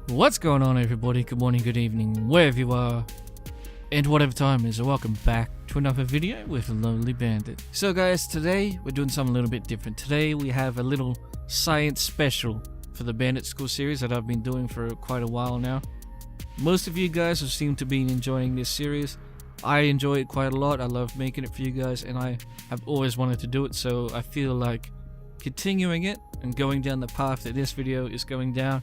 What's going on, everybody? Good morning, good evening, wherever you are, and whatever time it is. Welcome back to another video with TheLonelyBandit. So guys, today we're doing something a little bit different. Today we have a little science special for the Bandit School series that I've been doing for quite a while now. Most of you guys have seemed to be enjoying this series. I enjoy it quite a lot. I love making it for you guys, and I have always wanted to do it, so I feel like continuing it and going down the path that this video is going down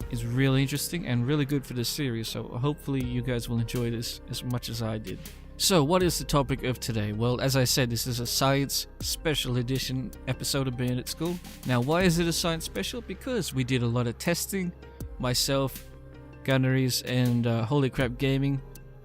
is really interesting and really good for this series, so hopefully you guys will enjoy this as much as I did. So what is the topic of today? Well, as I said, this is a science special edition episode of Bandit School. Now, why is it a science special? Because we did a lot of testing. Myself, Gunneryz, and HolyKrap Gaming,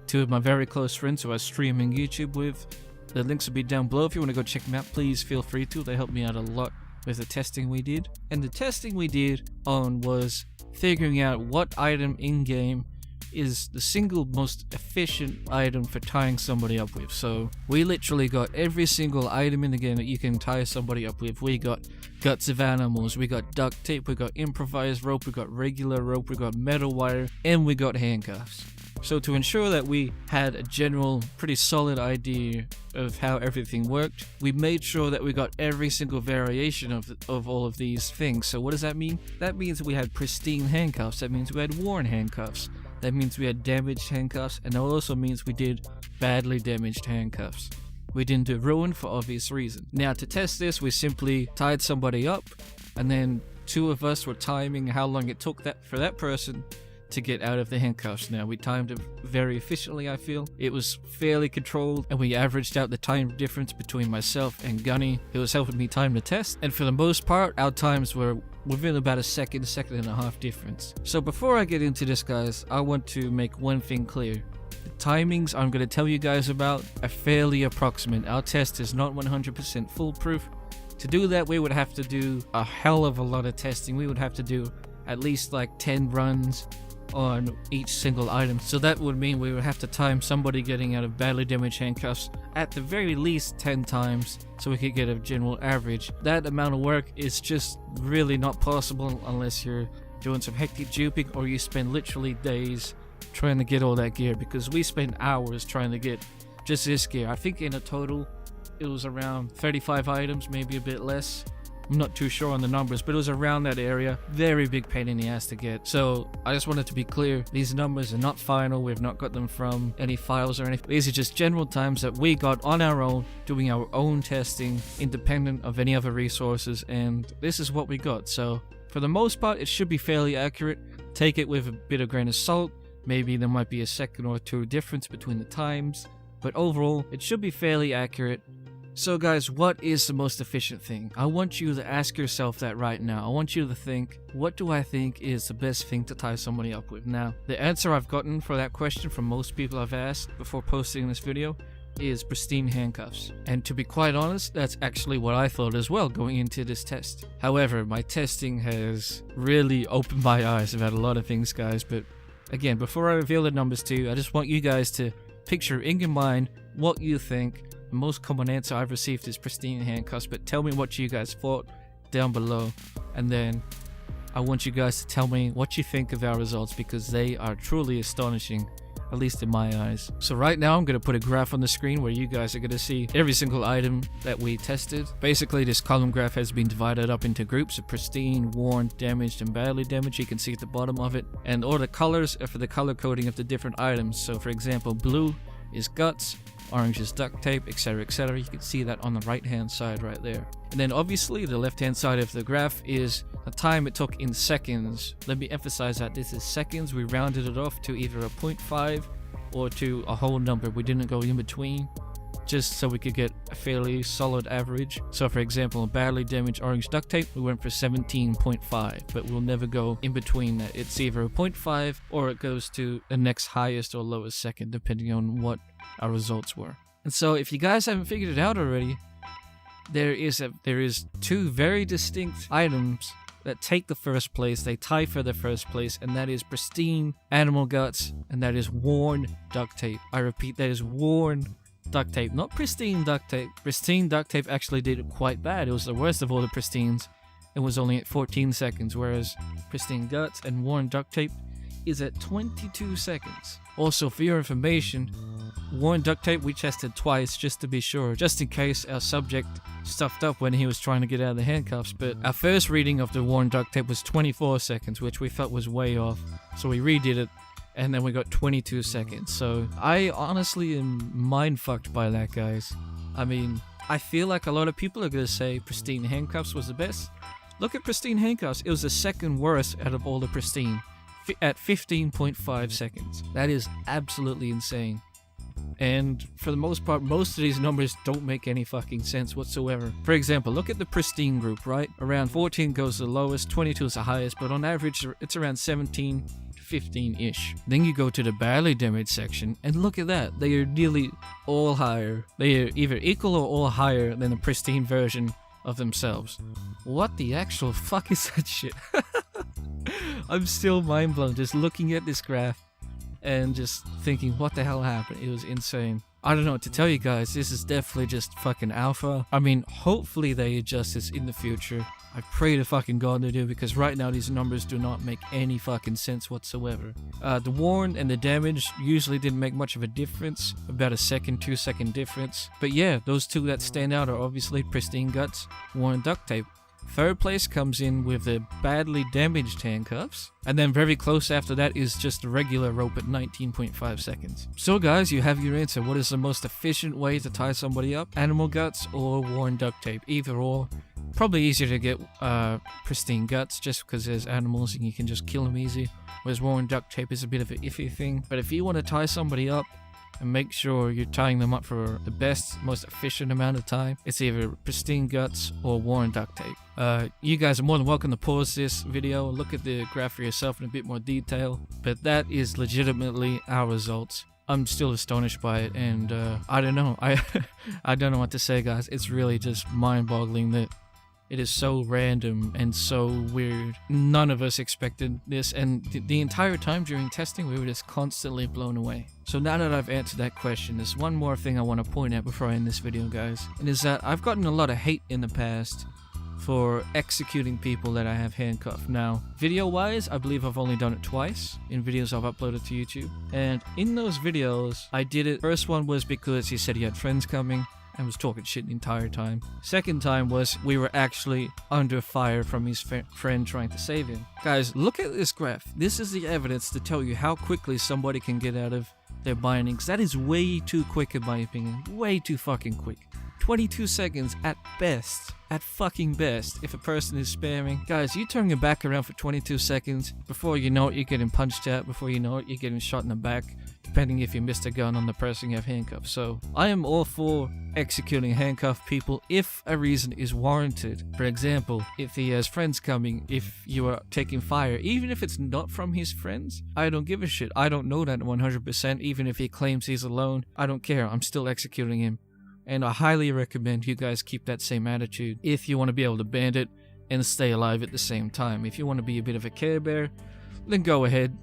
two of my very close friends who I stream on YouTube with. The links will be down below. If you want to go check them out, please feel free to. They helped me out a lot with the testing we did. And the testing we did on was figuring out what item in-game is the single most efficient item for tying somebody up with. So we literally got every single item in the game that you can tie somebody up with. We got guts of animals, we got duct tape, we got improvised rope, we got regular rope, we got metal wire, and we got handcuffs. So to ensure that we had a general pretty solid idea of how everything worked, we made sure that we got every single variation of all of these things. So what does that mean? That means we had pristine handcuffs, that means we had worn handcuffs, that means we had damaged handcuffs, and that also means we did badly damaged handcuffs. We didn't do ruined for obvious reasons. Now to test this, we simply tied somebody up, and then two of us were timing how long it took for that person to get out of the handcuffs. Now, we timed it very efficiently, I feel. It was fairly controlled, and we averaged out the time difference between myself and Gunny, who was helping me time the test. And for the most part, our times were within about a second and a half difference. So before I get into this, guys, I want to make one thing clear. The timings I'm going to tell you guys about are fairly approximate. Our test is not 100% foolproof. To do that, we would have to do a hell of a lot of testing. We would have to do at least like 10 runs on each single item, so that would mean we would have to time somebody getting out of badly damaged handcuffs at the very least 10 times so we could get a general average. That amount of work is just really not possible unless you're doing some hectic duping or you spend literally days trying to get all that gear, because we spent hours trying to get just this gear. I think in a total it was around 35 items, maybe a bit less. I'm not too sure on the numbers, but it was around that area. Very big pain in the ass to get. So I just wanted to be clear, these numbers are not final. We've not got them from any files or anything. These are just general times that we got on our own, doing our own testing, independent of any other resources, and this is what we got. So for the most part, it should be fairly accurate. Take it with a bit of grain of salt. Maybe there might be a second or two difference between the times, but overall, it should be fairly accurate. So guys, what is the most efficient thing? I want you to ask yourself that right now. I want you to think, what do I think is the best thing to tie somebody up with? Now, the answer I've gotten for that question from most people I've asked before posting this video is pristine handcuffs. And to be quite honest, that's actually what I thought as well going into this test. However, my testing has really opened my eyes about a lot of things, guys. But again, before I reveal the numbers to you, I just want you guys to picture in your mind what you think. The most common answer I've received is pristine handcuffs, but tell me what you guys thought down below, and then I want you guys to tell me what you think of our results, because they are truly astonishing, at least in my eyes. So right now I'm going to put a graph on the screen where you guys are going to see every single item that we tested. Basically, this column graph has been divided up into groups of pristine, worn, damaged, and badly damaged. You can see at the bottom of it, and all the colors are for the color coding of the different items. So for example, blue is guts, orange is duct tape, etc, etc. You can see that on the right hand side right there. And then obviously the left hand side of the graph is the time it took in seconds. Let me emphasize that this is seconds. We rounded it off to either a 0.5 or to a whole number. We didn't go in between, just so we could get a fairly solid average. So for example, badly damaged orange duct tape, we went for 17.5, but we'll never go in between that. It's either a 0.5 or it goes to the next highest or lowest second, depending on what our results were. And so if you guys haven't figured it out already, there is two very distinct items that take the first place. They tie for the first place, and that is pristine animal guts, and that is worn duct tape. I repeat, that is worn duct tape, not pristine duct tape. Pristine duct tape actually did quite bad. It was the worst of all the pristines. It was only at 14 seconds, whereas pristine guts and worn duct tape is at 22 seconds. Also, for your information, worn duct tape we tested twice just to be sure, just in case our subject stuffed up when he was trying to get out of the handcuffs, but our first reading of the worn duct tape was 24 seconds, which we felt was way off, so we redid it, and then we got 22 seconds. So I honestly am mind-fucked by that, guys. I mean, I feel like a lot of people are gonna say pristine handcuffs was the best. Look at pristine handcuffs, it was the second worst out of all the pristine, at 15.5 seconds. That is absolutely insane. And for the most part, most of these numbers don't make any fucking sense whatsoever. For example, look at the pristine group, right? Around 14 goes the lowest, 22 is the highest, but on average, it's around 17 to 15-ish. Then you go to the badly damaged section, and look at that. They are nearly all higher. They are either equal or all higher than the pristine version of themselves. What the actual fuck is that shit? I'm still mind blown just looking at this graph and just thinking, what the hell happened? It was insane. I don't know what to tell you guys. This is definitely just fucking alpha. I mean, hopefully they adjust this in the future. I pray to fucking God they do, because right now these numbers do not make any fucking sense whatsoever. The worn and the damage usually didn't make much of a difference, about a second, 2 second difference. But yeah, those two that stand out are obviously pristine guts, worn duct tape. Third place comes in with the badly damaged handcuffs, and then very close after that is just a regular rope at 19.5 seconds. So guys, you have your answer. What is the most efficient way to tie somebody up? Animal guts or worn duct tape? Either or. Probably easier to get pristine guts just because there's animals and you can just kill them easy, whereas worn duct tape is a bit of an iffy thing. But if you want to tie somebody up and make sure you're tying them up for the best, most efficient amount of time, it's either pristine guts or worn duct tape. You guys are more than welcome to pause this video, look at the graph for yourself in a bit more detail, but that is legitimately our results. I'm still astonished by it, and I don't know. I don't know what to say, guys. It's really just mind-boggling that it is so random and so weird. None of us expected this, and the entire time during testing, we were just constantly blown away. So now that I've answered that question, there's one more thing I want to point out before I end this video, guys. And is that I've gotten a lot of hate in the past for executing people that I have handcuffed. Now, video-wise, I believe I've only done it twice in videos I've uploaded to YouTube. And in those videos, I did it. First one was because he said he had friends coming and was talking shit the entire time. Second time was we were actually under fire from his friend trying to save him. Guys, look at this graph. This is the evidence to tell you how quickly somebody can get out of their bindings. That is way too quick in my opinion. Way too fucking quick. 22 seconds at best. At fucking best, if a person is spamming. Guys, you turn your back around for 22 seconds, before you know it, you're getting punched out, before you know it, you're getting shot in the back, depending if you missed a gun on the person you have handcuffed. So, I am all for executing handcuffed people if a reason is warranted. For example, if he has friends coming, if you are taking fire, even if it's not from his friends, I don't give a shit. I don't know that 100%, even if he claims he's alone, I don't care, I'm still executing him. And I highly recommend you guys keep that same attitude if you want to be able to bandit and stay alive at the same time. If you want to be a bit of a Care Bear, then go ahead,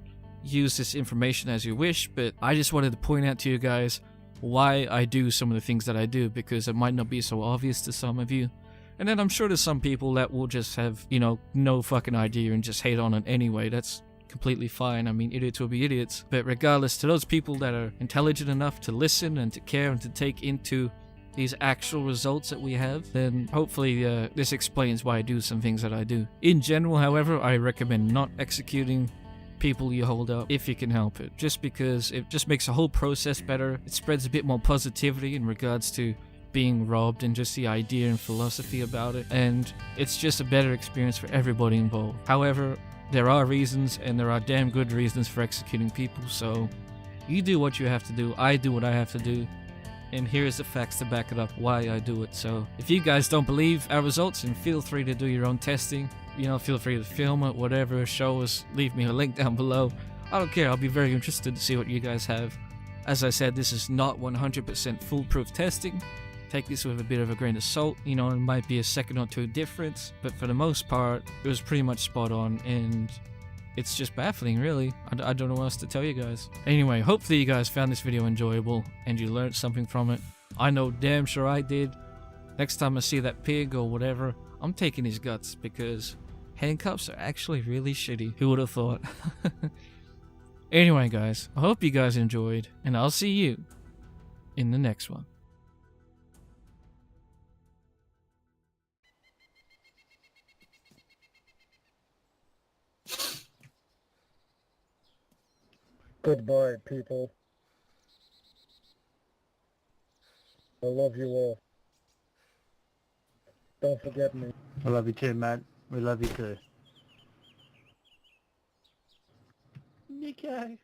use this information as you wish, but I just wanted to point out to you guys why I do some of the things that I do, because it might not be so obvious to some of you. And then I'm sure there's some people that will just have, you know, no fucking idea and just hate on it anyway. That's completely fine. I mean, idiots will be idiots. But regardless, to those people that are intelligent enough to listen and to care and to take into these actual results that we have, then hopefully this explains why I do some things that I do. In general, however, I recommend not executing people you hold up if you can help it, just because it just makes the whole process better. It spreads a bit more positivity in regards to being robbed and just the idea and philosophy about it, and it's just a better experience for everybody involved. However, there are reasons, and there are damn good reasons for executing people, so you do what you have to do, I do what I have to do, and here's the facts to back it up why I do it. So if you guys don't believe our results, then feel free to do your own testing. You know, feel free to film it, whatever, show us, leave me a link down below. I don't care, I'll be very interested to see what you guys have. As I said, this is not 100% foolproof testing. Take this with a bit of a grain of salt, you know, it might be a second or two difference, but for the most part, it was pretty much spot on, and it's just baffling, really. I don't know what else to tell you guys. Anyway, hopefully you guys found this video enjoyable and you learned something from it. I know damn sure I did. Next time I see that pig or whatever, I'm taking his guts, because handcuffs are actually really shitty. Who would have thought? Anyway, guys, I hope you guys enjoyed, and I'll see you in the next one. Goodbye, people. I love you all. Don't forget me. I love you too, man. We love you too. Nico.